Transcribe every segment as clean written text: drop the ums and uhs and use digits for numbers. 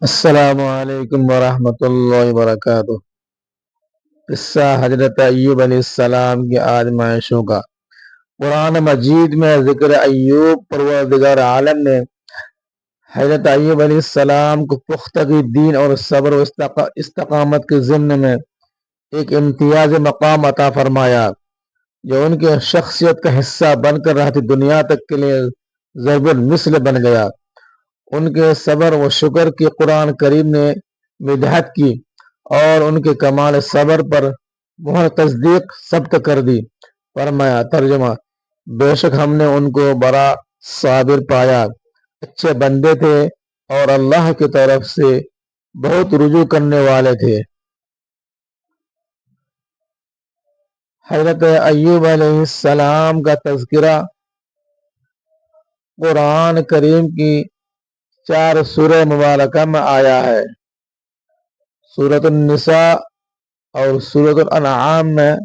السلام علیکم ورحمۃ اللہ وبرکاتہ۔ قصہ حضرت ایوب علیہ السلام کی آزمائشوں کا۔ قرآن مجید میں ذکر ایوب پروردگار عالم نے حضرت ایوب علیہ السلام کو پختگی دین اور صبر و استقامت کے ضمن میں ایک امتیازی مقام عطا فرمایا جو ان کی شخصیت کا حصہ بن کر رہتی دنیا تک کے لیے ضرب المثل بن گیا۔ ان کے صبر و شکر کی قرآن کریم نے مدحت کی اور ان کے کمال صبر پر مہر تصدیق ثبت کر دی۔ فرمایا ترجمہ: بے شک ہم نے ان کو بڑا صابر پایا، اچھے بندے تھے اور اللہ کی طرف سے بہت رجوع کرنے والے تھے۔ حضرت ایوب علیہ السلام کا تذکرہ قرآن کریم کی 4 سورہ مبارکہ میں آیا ہے۔ سورۃ النساء اور سورۃ الانعام میں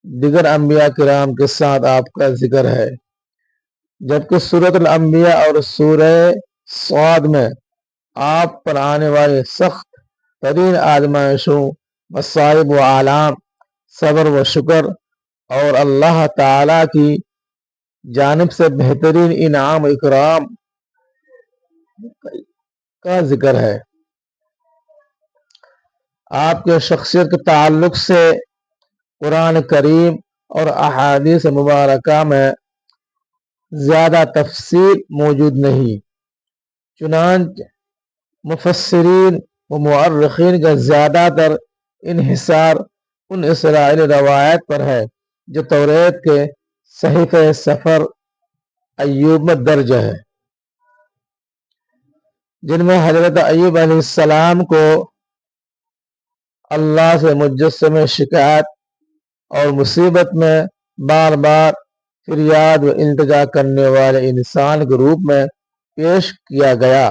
دیگر انبیاء کرام کے ساتھ آپ کا ذکر ہے، جبکہ سورۃ الانبیاء اور سورہ صاد میں آپ پر آنے والے سخت ترین آزمائشوں، مصائب و آلام، صبر و شکر اور اللہ تعالی کی جانب سے بہترین انعام و اکرام کا ذکر ہے۔ آپ کے شخصیت کے تعلق سے قرآن کریم اور احادیث مبارکہ میں زیادہ تفصیل موجود نہیں، چنانچہ مفسرین و مورخین کا زیادہ تر انحصار ان اسرائیلی روایت پر ہے جو توریت کے صحیفہ سفر ایوب میں درج ہے، جن میں حضرت ایوب علیہ السلام کو اللہ سے مجسم شکایت اور مصیبت میں بار بار فریاد و التجا کرنے والے انسان کے روپ میں پیش کیا گیا،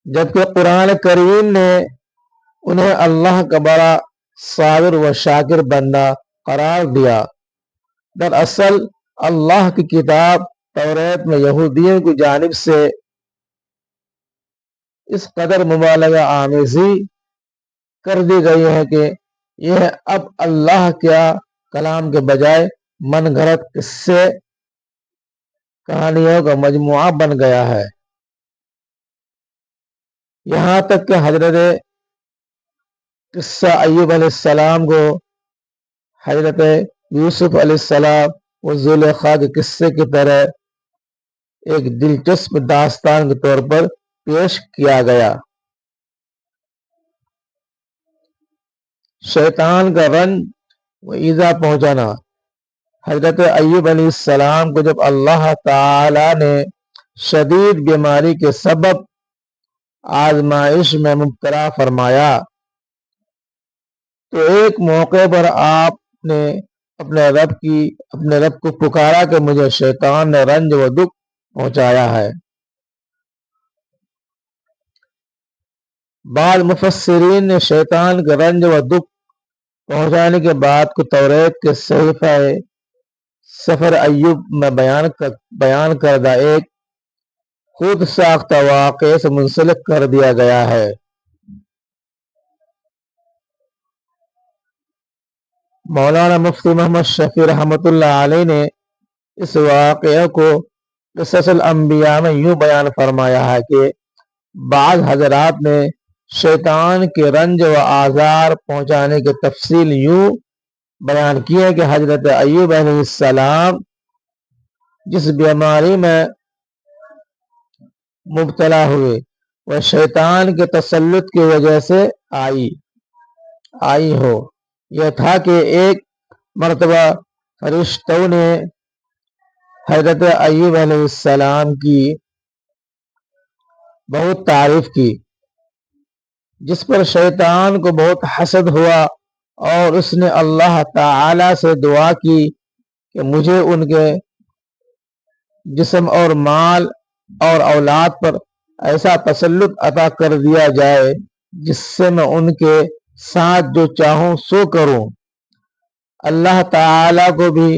جبکہ قرآن کریم نے انہیں اللہ کا بڑا صابر و شاکر بندہ قرار دیا۔ دراصل اللہ کی کتاب توریت میں یہودیوں کی جانب سے اس قدر مبالغہ آمیزی کر دی گئی ہے کہ یہ اب اللہ کے کلام کے بجائے من گھڑت قصے کہانیوں کا مجموعہ بن گیا ہے۔ یہاں تک کہ حضرت قصہ ایوب علیہ السلام کو حضرت یوسف علیہ السلام و زلیخا کے قصے کی طرح ایک دلچسپ داستان کے طور پر پیش کیا گیا۔ شیطان کا رنج و ایذا پہنچانا۔ حضرت ایوب علیہ السلام کو جب اللہ تعالی نے شدید بیماری کے سبب آزمائش میں مبتلا فرمایا تو ایک موقع پر آپ نے اپنے رب کو پکارا کہ مجھے شیطان نے رنج و دکھ پہنچایا ہے۔ بعض مفسرین نے شیطان کے رنج و دکھ پہنچانے کے بات کو توریت کے صحیفہ سفر ایوب میں بیان کردہ ایک خود ساختہ واقعے سے منسلک کر دیا گیا ہے۔ مولانا مفتی محمد شفیع رحمۃ اللہ علیہ نے اس واقعے کو قصص الانبیاء میں یوں بیان فرمایا ہے کہ بعض حضرات نے شیطان کے رنج و آزار پہنچانے کی تفصیل یوں بیان کی ہے کہ حضرت ایوب علیہ السلام جس بیماری میں مبتلا ہوئے وہ شیطان کے تسلط کی وجہ سے آئی ہو۔ یہ تھا کہ ایک مرتبہ فرشتوں نے حضرت ایوب علیہ السلام کی بہت تعریف کی، جس پر شیطان کو بہت حسد ہوا اور اس نے اللہ تعالی سے دعا کی کہ مجھے ان کے جسم اور مال اور اولاد پر ایسا تسلط عطا کر دیا جائے جس سے میں ان کے ساتھ جو چاہوں سو کروں۔ اللہ تعالی کو بھی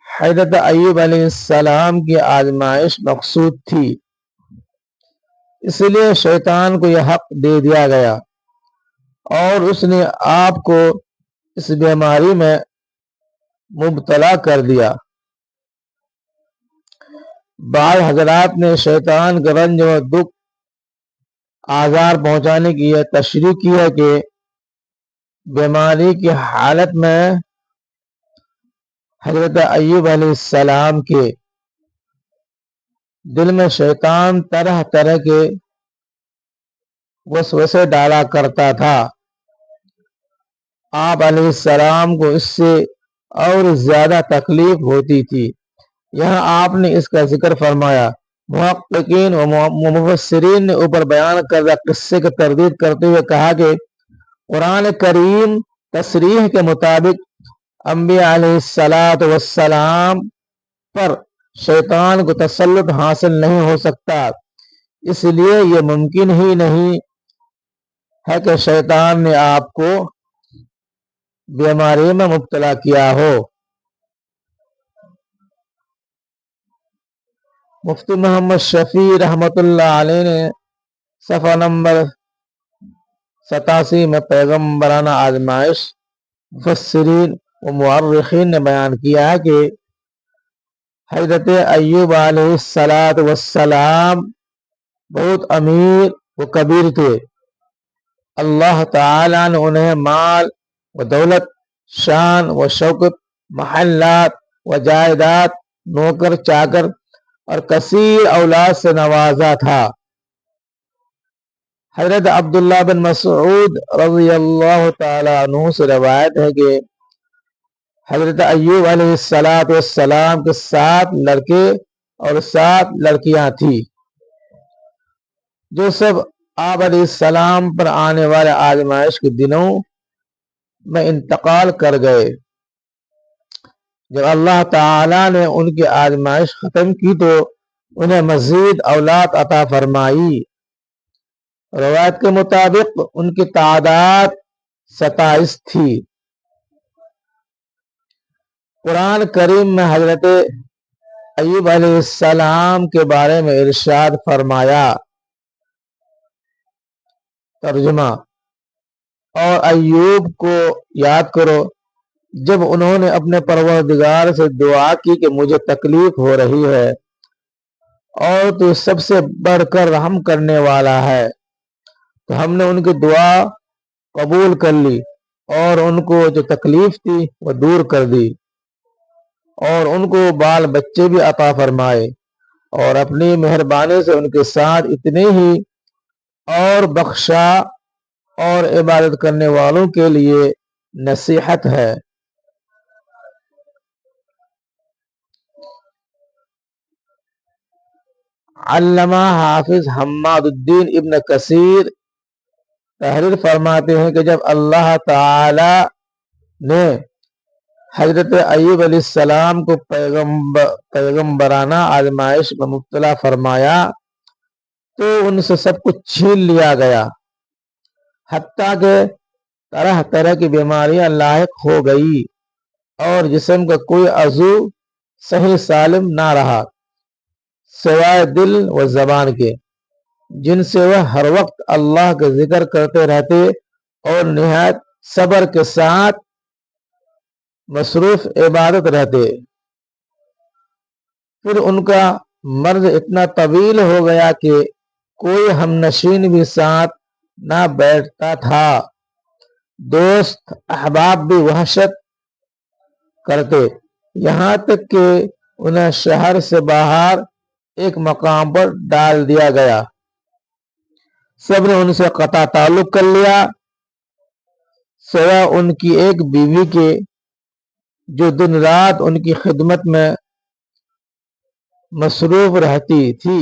حضرت ایوب علیہ السلام کی آزمائش مقصود تھی، اس لیے شیطان کو یہ حق دے دیا گیا اور اس نے آپ کو اس بیماری میں مبتلا کر دیا۔ بعض حضرات نے شیطان کا رنج و دکھ آزار پہنچانے کی یہ تشریح کی ہے کہ بیماری کی حالت میں حضرت ایوب علیہ السلام کے دل میں شیطان طرح طرح کے وسوسے ڈالا کرتا تھا۔ آپ علیہ السلام کو اس سے اور زیادہ تکلیف ہوتی تھی۔ یہاں آپ نے اس کا ذکر فرمایا۔ محققین و مفسرین نے اوپر بیان کردہ قصے کی تردید کرتے ہوئے کہا کہ قرآن کریم تصریح کے مطابق انبیاء علیہ السلام پر شیطان کو تسلط حاصل نہیں ہو سکتا، اس لیے یہ ممکن ہی نہیں ہے کہ شیطان نے آپ کو بیماری میں مبتلا کیا ہو۔ مفتی محمد شفیع رحمۃ اللہ علیہ نے صفحہ نمبر 87 میں پیغمبرانہ آزمائش، مفسرین و مورخین نے بیان کیا ہے کہ حضرت ایوب علیہ السلام بہت امیر و کبیر تھے۔ اللہ تعالیٰ نے انہیں مال و دولت، شان و شوکت، محلات و جائیداد، نوکر چاکر اور کثیر اولاد سے نوازا تھا۔ حضرت عبداللہ بن مسعود رضی اللہ تعالیٰ عنہ سے روایت ہے کہ حضرت ایوب علیہ السلام کے 7 لڑکے اور 7 لڑکیاں تھیں، جو سب آپ علیہ السلام پر آنے والے آزمائش کے دنوں میں انتقال کر گئے۔ جب اللہ تعالیٰ نے ان کی آزمائش ختم کی تو انہیں مزید اولاد عطا فرمائی۔ روایت کے مطابق ان کی تعداد 27 تھی۔ قرآن کریم میں حضرت ایوب علیہ السلام کے بارے میں ارشاد فرمایا۔ ترجمہ: اور ایوب کو یاد کرو جب انہوں نے اپنے پروردگار سے دعا کی کہ مجھے تکلیف ہو رہی ہے اور تو سب سے بڑھ کر رحم کرنے والا ہے، تو ہم نے ان کی دعا قبول کر لی اور ان کو جو تکلیف تھی وہ دور کر دی اور ان کو بال بچے بھی عطا فرمائے اور اپنی مہربانی سے ان کے ساتھ اتنے ہی اور بخشا اور عبادت کرنے والوں کے لیے نصیحت ہے۔ علامہ حافظ حماد الدین ابن کثیر تحریر فرماتے ہیں کہ جب اللہ تعالی نے حضرت ایوب علیہ السلام کو پیغمبرانہ آزمائش میں مبتلا فرمایا تو ان سے سب کچھ چھین لیا گیا، حتیٰ کہ طرح طرح کی بیماریاں لاحق ہو گئی اور جسم کا کوئی عضو صحیح سالم نہ رہا سوائے دل و زبان کے، جن سے وہ ہر وقت اللہ کا ذکر کرتے رہتے اور نہایت صبر کے ساتھ مصروف عبادت رہتے۔ پھر ان کا مرض اتنا طویل ہو گیا کہ کوئی ہم نشین بھی ساتھ نہ بیٹھتا تھا، دوست احباب بھی وحشت کرتے، یہاں تک کہ انہیں شہر سے باہر ایک مقام پر ڈال دیا گیا۔ سب نے ان سے قطع تعلق کر لیا سوا ان کی ایک بیوی کے، جو دن رات ان کی خدمت میں مصروف رہتی تھی،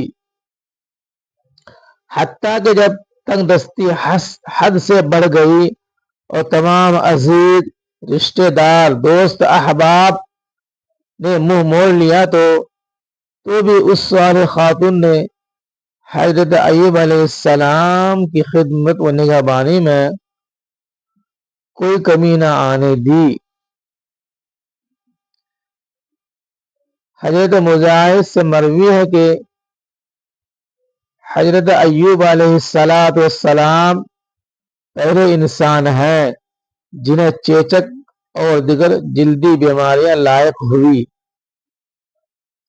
حتیٰ کہ جب تنگ دستی حد سے بڑھ گئی اور تمام عزیز رشتہ دار دوست احباب نے منہ موڑ لیا تو بھی اس صالح خاتون نے حضرت ایوب علیہ السلام کی خدمت و نگہبانی میں کوئی کمی نہ آنے دی۔ حضرت مجاہد سے مروی ہے کہ حضرت ایوب علیہ السلام پہلے انسان ہیں جنہیں چیچک اور دیگر جلدی بیماریاں لاحق ہوئی۔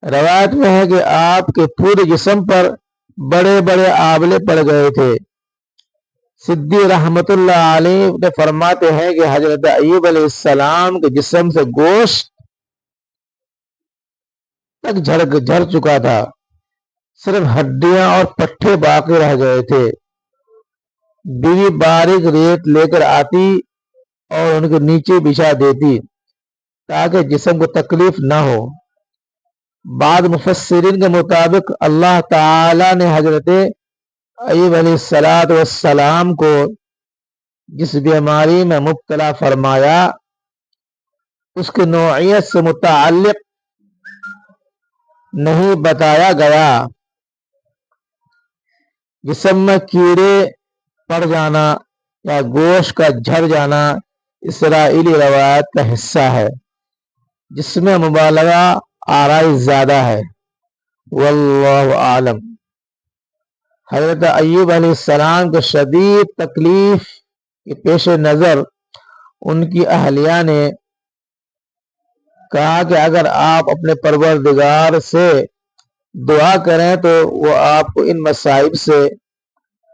روایت میں ہے کہ آپ کے پورے جسم پر بڑے بڑے آبلے پڑ گئے تھے۔ صدی رحمت اللہ علیہ فرماتے ہیں کہ حضرت ایوب علیہ السلام کے جسم سے گوشت تک جھڑ چکا تھا، صرف ہڈیاں اور پٹھے باقی رہ گئے تھے۔ بیوی باریک ریت لے کر آتی اور ان کے نیچے بچھا دیتی تاکہ جسم کو تکلیف نہ ہو۔ بعض مفسرین کے مطابق اللہ تعالی نے حضرت ایوب علیہ السلام کو جس بیماری میں مبتلا فرمایا اس کی نوعیت سے متعلق نہیں بتایا گیا۔ جسم میں کیڑے پڑ جانا یا گوشت کا جھڑ جانا اسرائیلی روایت کا حصہ ہے جس میں مبالغہ آرائی زیادہ ہے۔ واللہ عالم۔ حضرت ایوب علیہ السلام کے شدید تکلیف کے پیش نظر ان کی اہلیہ نے کہا کہ اگر آپ اپنے پروردگار سے دعا کریں تو وہ آپ کو ان مصائب سے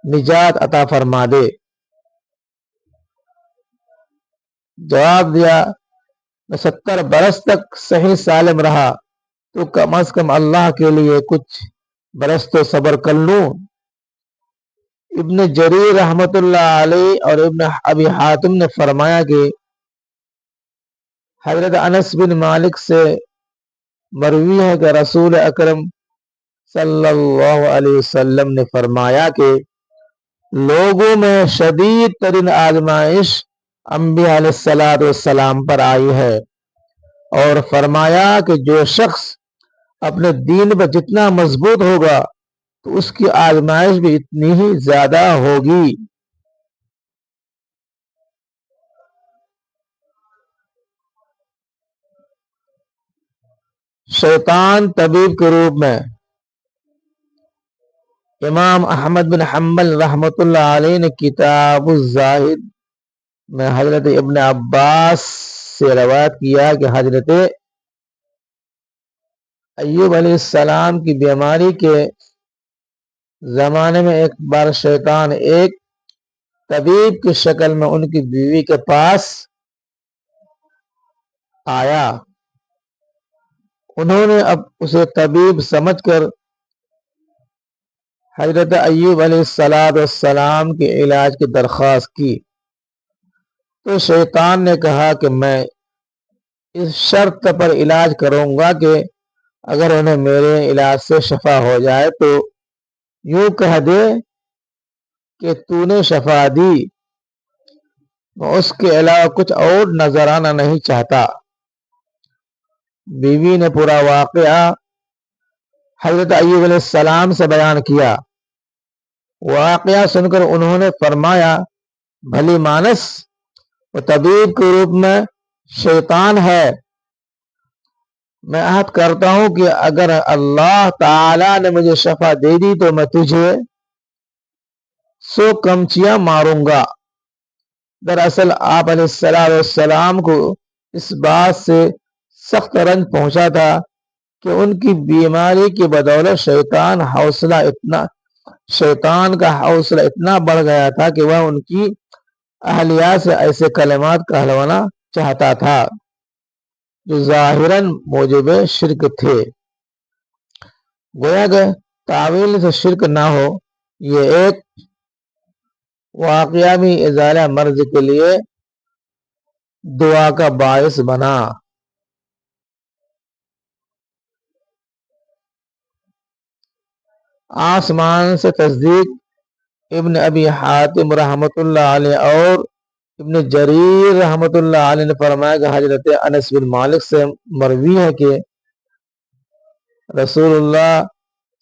نجات عطا فرما دے۔ جواب دیا، میں 70 برس تک صحیح سالم رہا تو کم از کم اللہ کے لیے کچھ برس تو صبر کر لوں۔ ابن جریر رحمت اللہ علیہ اور ابن ابی حاتم نے فرمایا کہ حضرت انس بن مالک سے مروی ہے کہ رسول اکرم صلی اللہ علیہ وسلم نے فرمایا کہ لوگوں میں شدید ترین آزمائش انبیاء علیہ السلام پر آئی ہے، اور فرمایا کہ جو شخص اپنے دین پر جتنا مضبوط ہوگا تو اس کی آزمائش بھی اتنی ہی زیادہ ہوگی۔ شیطان طبیب کے روپ میں امام احمد بن حنبل رحمت اللہ علیہ نے کتاب الزاہد میں حضرت ابن عباس سے روایت کیا کہ حضرت ایوب علیہ السلام کی بیماری کے زمانے میں ایک بار شیطان ایک طبیب کی شکل میں ان کی بیوی کے پاس آیا۔ انہوں نے اب اسے طبیب سمجھ کر حضرت ایوب علیہ السلام کے علاج کی درخواست کی، تو شیطان نے کہا کہ میں اس شرط پر علاج کروں گا کہ اگر انہیں میرے علاج سے شفا ہو جائے تو یوں کہہ دے کہ تو نے شفا دی، میں اس کے علاوہ کچھ اور نظرانہ نہیں چاہتا۔ بیوی نے پورا واقعہ حضرت ایوب علیہ السلام سے بیان کیا۔ واقعہ سن کر انہوں نے فرمایا، بھلی مانس، وہ طبیب کے روپ میں شیطان ہے۔ میں عہد کرتا ہوں کہ اگر اللہ تعالی نے مجھے شفا دے دی تو میں تجھے 100 کمچیاں ماروں گا۔ دراصل آپ علیہ السلام کو اس بات سے سخت رنج پہنچا تھا کہ ان کی بیماری کی بدولت شیطان کا حوصلہ اتنا بڑھ گیا تھا کہ وہ ان کی اہلیہ سے ایسے کلمات کہلوانا چاہتا تھا جو ظاہراً موجب شرک تھے۔ گویا کہ تعویل سے شرک نہ ہو، یہ ایک واقعہ بھی ازالہ مرض کے لیے دعا کا باعث بنا۔ آسمان سے تصدیق ابن ابی حاتم رحمت اللہ علیہ اور ابن جریر رحمت اللہ علیہ نے فرمایا کہ حضرت انس بن مالک سے مروی ہے کہ رسول اللہ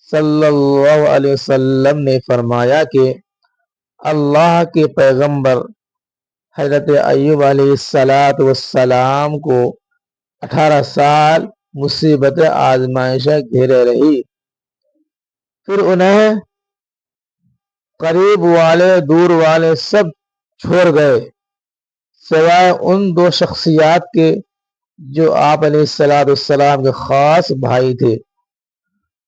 صلی اللہ علیہ وسلم نے فرمایا کہ اللہ کے پیغمبر حضرت ایوب علیہ السلام کو 18 سال مصیبت آزمائشیں گھیرے رہی، پھر انہیں قریب والے دور والے سب چھوڑ گئے سوائے ان دو شخصیات کے جو آپ علیہ السلام کے خاص بھائی تھے۔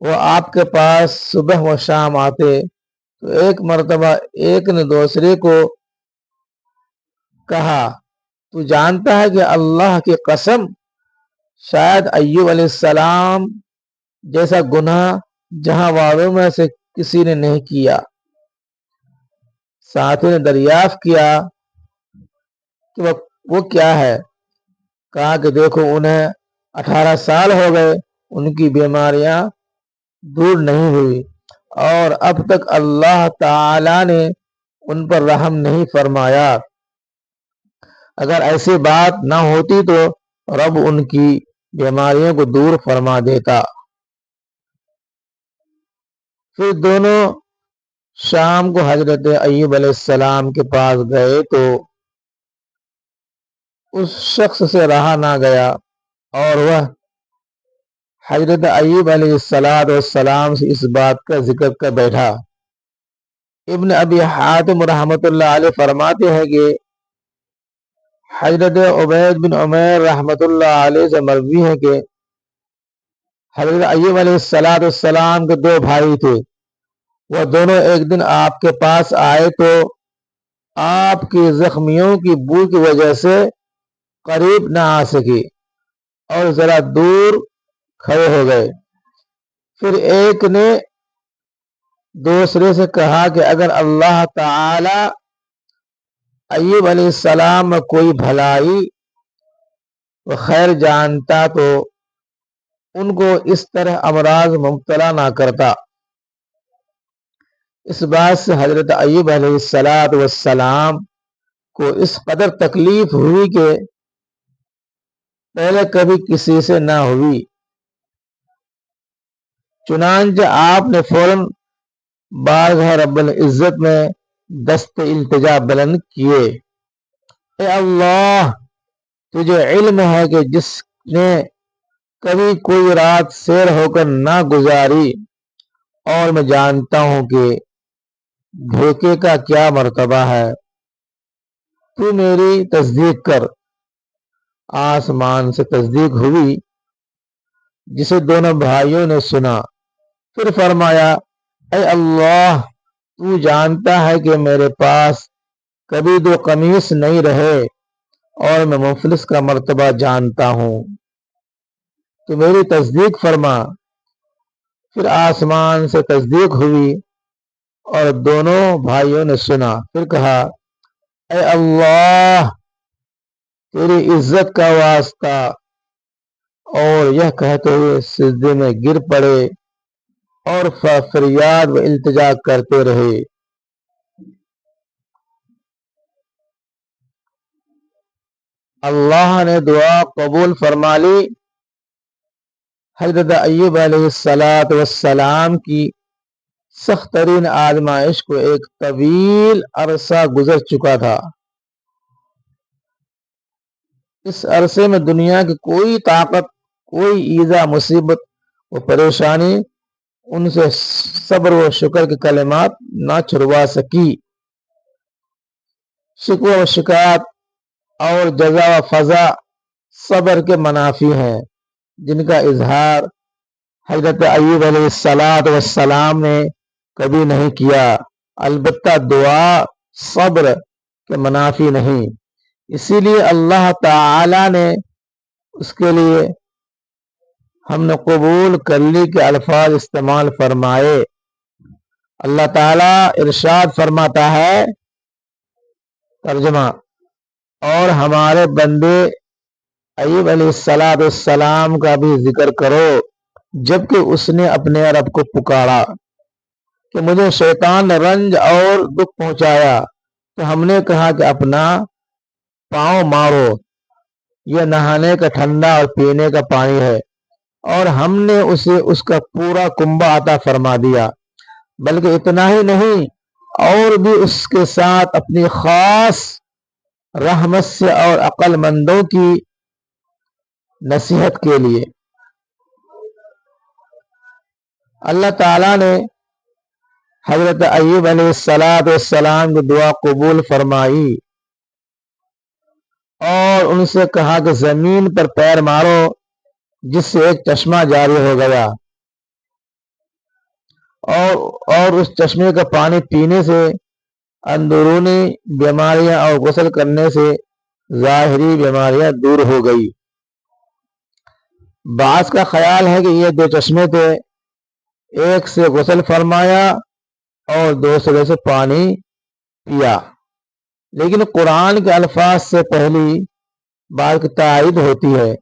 وہ آپ کے پاس صبح و شام آتے تو ایک مرتبہ ایک نے دوسرے کو کہا، تو جانتا ہے کہ اللہ کی قسم شاید ایوب علیہ السلام جیسا گناہ جہاں والوں میں سے کسی نے نہیں کیا۔ ساتھی نے دریافت کیا کہ وہ کیا ہے؟ کہا کہ دیکھو انہیں 18 سال ہو گئے، ان کی بیماریاں دور نہیں ہوئی اور اب تک اللہ تعالی نے ان پر رحم نہیں فرمایا۔ اگر ایسی بات نہ ہوتی تو رب ان کی بیماریوں کو دور فرما دیتا۔ پھر دونوں شام کو حضرت ایوب علیہ السلام کے پاس گئے تو اس شخص سے رہا نہ گیا اور وہ حضرت ایوب علیہ السلام سے اس بات کا ذکر کر بیٹھا۔ ابن ابی حاتم رحمۃ اللہ علیہ فرماتے ہیں کہ حضرت عبید بن عمیر رحمۃ اللہ علیہ سے مروی ہے کہ حضرت ایوب علیہ السلام کے دو بھائی تھے، وہ دونوں ایک دن آپ کے پاس آئے تو آپ کی زخمیوں کی بو کی وجہ سے قریب نہ آ سکی اور ذرا دور کھڑے ہو گئے۔ پھر ایک نے دوسرے سے کہا کہ اگر اللہ تعالی ایوب علیہ السلام میں کوئی بھلائی و خیر جانتا تو ان کو اس طرح امراض مبتلا نہ کرتا۔ اس بات سے حضرت ایوب علیہ السلام کو اس قدر تکلیف ہوئی کہ پہلے کبھی کسی سے نہ ہوئی۔ چنانچہ آپ نے فوراً بارگاہ رب العزت میں دست التجا بلند کیے، اے اللہ تجھے علم ہے کہ جس نے کبھی کوئی رات سیر ہو کر نہ گزاری اور میں جانتا ہوں کہ بھوکے کا کیا مرتبہ ہے، تو میری تصدیق کر۔ آسمان سے تصدیق ہوئی جسے دونوں بھائیوں نے سنا۔ پھر فرمایا، اے اللہ تو جانتا ہے کہ میرے پاس کبھی دو قمیص نہیں رہے اور میں مفلس کا مرتبہ جانتا ہوں، تو میری تصدیق فرما۔ پھر آسمان سے تصدیق ہوئی اور دونوں بھائیوں نے سنا۔ پھر کہا، اے اللہ تیری عزت کا واسطہ، اور یہ کہتے ہوئے سجدے میں گر پڑے اور فریاد و التجا کرتے رہے۔ اللہ نے دعا قبول فرما لی۔ حضرت ایوب علیہ السلام کی سخت ترین آزمائش کو ایک طویل عرصہ گزر چکا تھا۔ اس عرصے میں دنیا کی کوئی طاقت، کوئی ایذا، مصیبت و پریشانی ان سے صبر و شکر کے کلمات نہ چھڑوا سکی۔ شکوہ و شکایت اور جزا و فضا صبر کے منافی ہیں، جن کا اظہار حضرت ایوب علیہ السلام نے کبھی نہیں کیا، البتہ دعا صبر کے منافی نہیں۔ اسی لیے اللہ تعالی نے اس کے لیے ہم نے قبول کر لی کے الفاظ استعمال فرمائے۔ اللہ تعالی ارشاد فرماتا ہے، ترجمہ، اور ہمارے بندے ایوب علیہ السلام کا بھی ذکر کرو جبکہ اس نے اپنے رب کو پکارا کہ مجھے شیطان نے رنج اور دکھ پہنچایا تو ہم نے کہا کہ اپنا پاؤں مارو، یہ نہانے کا ٹھنڈا اور پینے کا پانی ہے، اور ہم نے اسے اس کا پورا کنبہ عطا فرما دیا۔ بلکہ اتنا ہی نہیں، اور بھی اس کے ساتھ اپنی خاص رحمت سے اور عقل مندوں کی نصیحت کے لیے اللہ تعالی نے حضرت ایوب علیہ السلام کی دعا قبول فرمائی اور ان سے کہا کہ زمین پر پیر مارو، جس سے ایک چشمہ جاری ہو گیا، اور اس چشمے کا پانی پینے سے اندرونی بیماریاں اور غسل کرنے سے ظاہری بیماریاں دور ہو گئی۔ بعض کا خیال ہے کہ یہ دو چشمے تھے، ایک سے غسل فرمایا اور دوسرے سے پانی پیا، لیکن قرآن کے الفاظ سے پہلی بات کی تائید ہوتی ہے،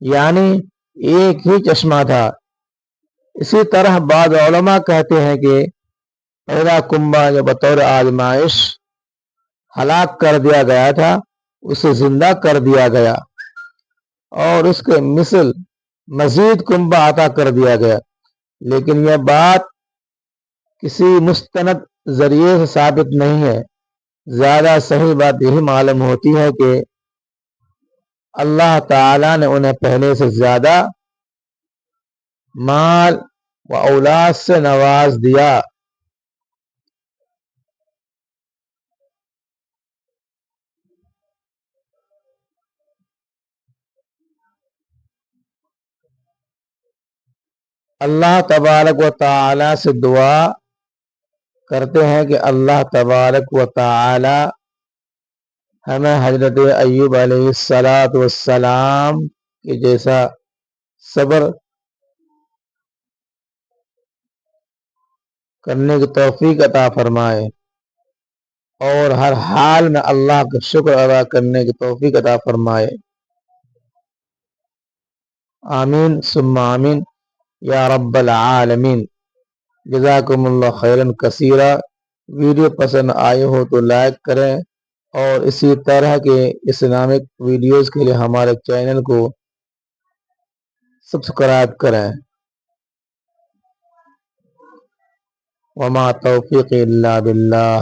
یعنی ایک ہی چشمہ تھا۔ اسی طرح بعض علماء کہتے ہیں کہ پہلا کنبہ جو بطور آزمائش ہلاک کر دیا گیا تھا، اسے زندہ کر دیا گیا اور اس کے مثل مزید کنبہ عطا کر دیا گیا، لیکن یہ بات کسی مستند ذریعے سے ثابت نہیں ہے۔ زیادہ صحیح بات یہی معلوم ہوتی ہے کہ اللہ تعالیٰ نے انہیں پہلے سے زیادہ مال و اولاد سے نواز دیا۔ اللہ تبارک و تعالیٰ سے دعا کرتے ہیں کہ اللہ تبارک و تعالیٰ ہمیں حضرت ایوب علیہ السلام کے جیسا صبر کرنے کی توفیق عطا فرمائے اور ہر حال میں اللہ کا شکر ادا کرنے کی توفیق عطا فرمائے۔ آمین ثم آمین یا رب العالمین۔ جزاکم اللہ خیرا کثیرا۔ ویڈیو پسند آئے ہو تو لائک کریں اور اسی طرح کے اسلامک ویڈیوز کے لیے ہمارے چینل کو سبسکرائب کریں۔ وما توفیق الا باللہ۔